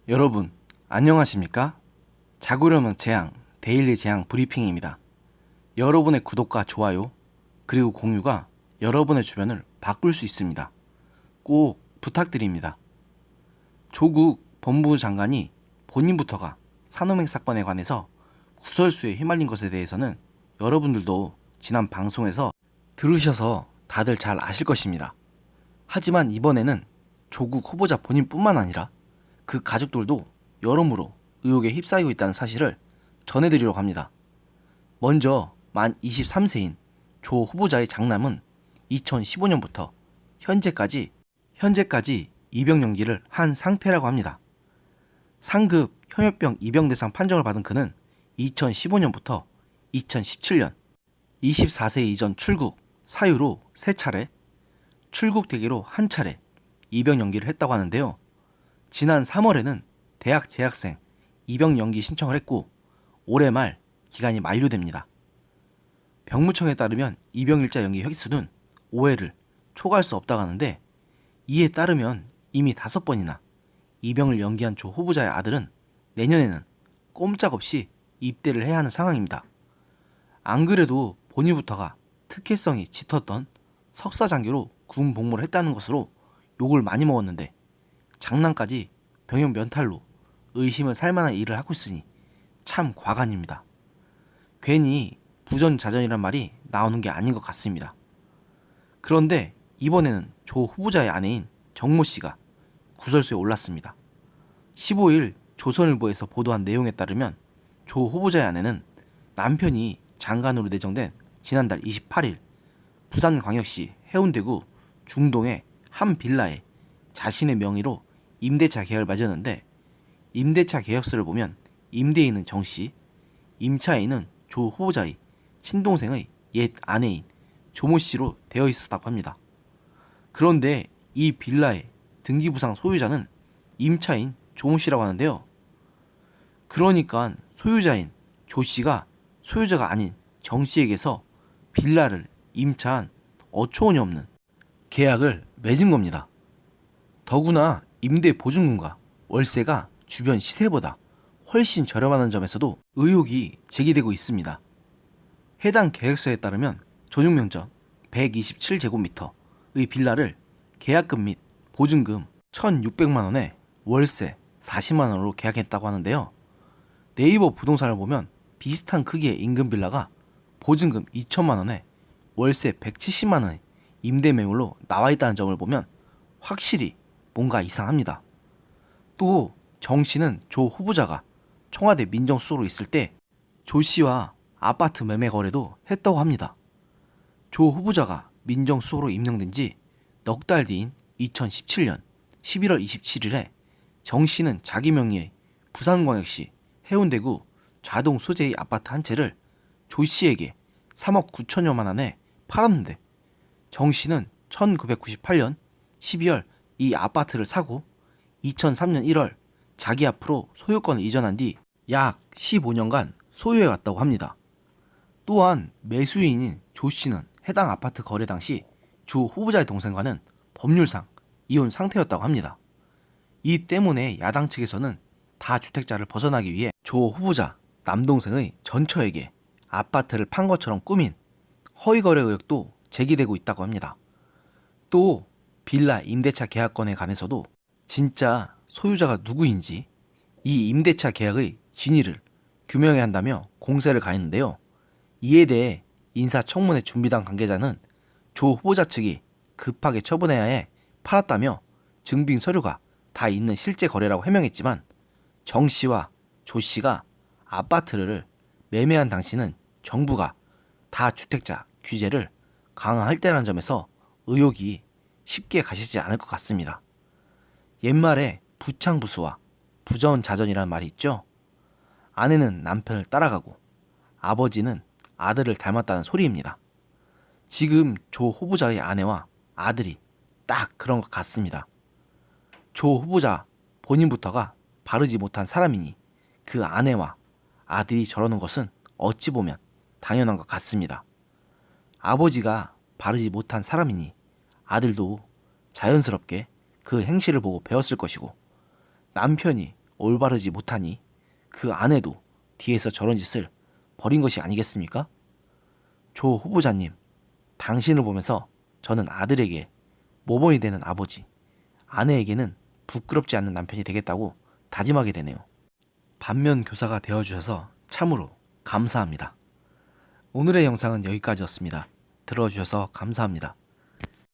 여러분, 안녕하십니까? 자구려면 재앙, 데일리 재앙 브리핑입니다. 여러분의 구독과 좋아요, 그리고 공유가 여러분의 주변을 바꿀 수 있습니다. 꼭 부탁드립니다. 조국 법무부 장관이 본인부터가 산호맹 사건에 관해서 구설수에 휘말린 것에 대해서는 여러분들도 지난 방송에서 들으셔서 다들 잘 아실 것입니다. 하지만 이번에는 조국 후보자 본인뿐만 아니라 그 가족들도 여러모로 의혹에 휩싸이고 있다는 사실을 전해드리려고 합니다. 먼저 만 23세인 조 후보자의 장남은 2015년부터 현재까지 입영 연기를 한 상태라고 합니다. 상급 현역병 입영 대상 판정을 받은 그는 2015년부터 2017년 24세 이전 출국 사유로 3차례, 출국 대기로 1차례 입영 연기를 했다고 하는데요. 지난 3월에는 대학 재학생 입영 연기 신청을 했고 올해 말 기간이 만료됩니다. 병무청에 따르면 입영일자 연기 횟수는 5회를 초과할 수 없다고 하는데, 이에 따르면 이미 5번이나 입영을 연기한 조 후보자의 아들은 내년에는 꼼짝없이 입대를 해야 하는 상황입니다. 안 그래도 본인부터가 특혜성이 짙었던 석사장교로 군 복무를 했다는 것으로 욕을 많이 먹었는데 장남까지 병역 면탈로 의심을 살 만한 일을 하고 있으니 참 과간입니다. 괜히 부전자전이란 말이 나오는 게 아닌 것 같습니다. 그런데 이번에는 조 후보자의 아내인 정모 씨가 구설수에 올랐습니다. 15일 조선일보에서 보도한 내용에 따르면 조 후보자의 아내는 남편이 장관으로 내정된 지난달 28일 부산광역시 해운대구 중동의 한 빌라에 자신의 명의로 임대차 계약을 맺었는데, 임대차 계약서를 보면 임대인은 정씨, 임차인은 조 후보자의 친동생의 옛 아내인 조모 씨로 되어 있었다고 합니다. 그런데 이 빌라의 등기부상 소유자는 임차인 조모 씨라고 하는데요. 그러니까 소유자인 조 씨가 소유자가 아닌 정 씨에게서 빌라를 임차한 어처구니 없는 계약을 맺은 겁니다. 더구나 임대 보증금과 월세가 주변 시세보다 훨씬 저렴하다는 점에서도 의혹이 제기되고 있습니다. 해당 계약서에 따르면 전용면적 127제곱미터의 빌라를 계약금 및 보증금 1,600만원에 월세 40만원으로 계약했다고 하는데요. 네이버 부동산을 보면 비슷한 크기의 인근 빌라가 보증금 2천만원에 월세 170만원의 임대 매물로 나와 있다는 점을 보면 확실히 뭔가 이상합니다. 또 정 씨는 조 후보자가 청와대 민정수석으로 있을 때 조 씨와 아파트 매매 거래도 했다고 합니다. 조 후보자가 민정수석으로 임명된 지 넉 달 뒤인 2017년 11월 27일에 정 씨는 자기 명의의 부산광역시 해운대구 자동 소재의 아파트 한 채를 조 씨에게 3억 9천여만 원에 팔았는데, 정 씨는 1998년 12월 이 아파트를 사고 2003년 1월 자기 앞으로 소유권을 이전한 뒤 약 15년간 소유해 왔다고 합니다. 또한 매수인인 조 씨는 해당 아파트 거래 당시 주 후보자의 동생과는 법률상 이혼 상태였다고 합니다. 이 때문에 야당 측에서는 다주택자를 벗어나기 위해 조 후보자 남동생의 전처에게 아파트를 판 것처럼 꾸민 허위거래 의혹도 제기되고 있다고 합니다. 또 빌라 임대차 계약건에 관해서도 진짜 소유자가 누구인지 이 임대차 계약의 진위를 규명해야 한다며 공세를 가했는데요. 이에 대해 인사청문회 준비단 관계자는 조 후보자 측이 급하게 처분해야 해 팔았다며 증빙 서류가 다 있는 실제 거래라고 해명했지만, 정 씨와 조 씨가 아파트를 매매한 당시는 정부가 다주택자 규제를 강화할 때라는 점에서 의혹이 쉽게 가시지 않을 것 같습니다. 옛말에 부창부수와 부전자전이라는 말이 있죠. 아내는 남편을 따라가고 아버지는 아들을 닮았다는 소리입니다. 지금 조 후보자의 아내와 아들이 딱 그런 것 같습니다. 조 후보자 본인부터가 바르지 못한 사람이니 그 아내와 아들이 저러는 것은 어찌 보면 당연한 것 같습니다. 아버지가 바르지 못한 사람이니 아들도 자연스럽게 그 행실을 보고 배웠을 것이고, 남편이 올바르지 못하니 그 아내도 뒤에서 저런 짓을 벌인 것이 아니겠습니까? 조 후보자님, 당신을 보면서 저는 아들에게 모범이 되는 아버지, 아내에게는 부끄럽지 않는 남편이 되겠다고 다짐하게 되네요. 반면 교사가 되어주셔서 참으로 감사합니다. 오늘의 영상은 여기까지였습니다. 들어주셔서 감사합니다.